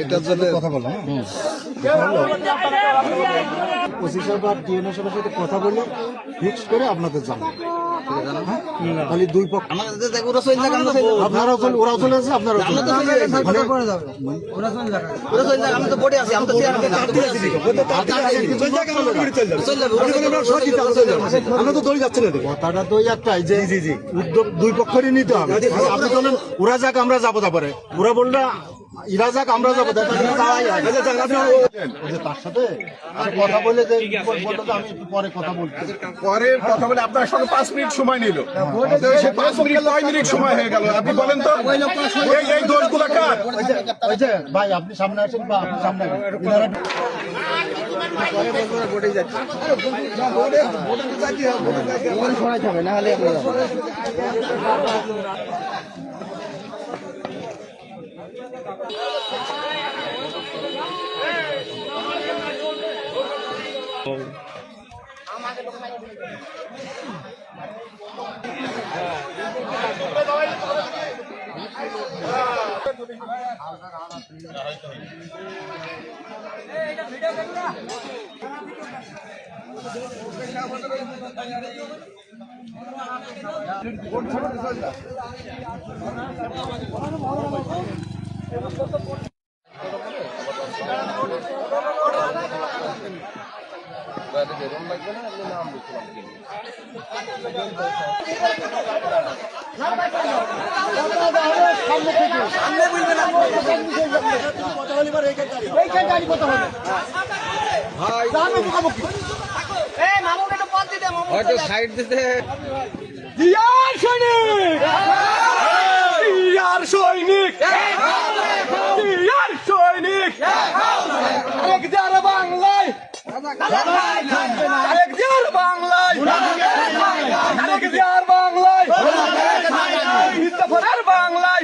এটার জন্য কথা বলো, ওসি সাহেব আর ডিএনও সাহেবের সাথে কথা বলে ফিক্স করে আপনাদের জানাবো। খালি দুই পক্ষ আপনারাও ওরাও চলে আসে, আপনারাও আমরা তো দড়ি যাচ্ছে না। কথাটা তো একটাই যে উদ্যোগ দুই পক্ষেরই নিতে হবে। আপনি বলেন ওরা যাক আমরা যাবো, তারপরে ওরা বললে ইরা যাক আমরা যাবো, তার সাথে কথা বলে বললো যে আমি একটু পরে কথা বলছি। পরে কথা বলে আপনার সঙ্গে 5 মিনিট সময় নিল, 5 মিনিট 9 মিনিট সময় হয়ে গেল। আপনি বলেন তো এই দোষগুলো কার? ভাই আপনি সামনে আসেন বা আপনি সামনে হয়তো সাইড দিতে বাংলায় বাংলায়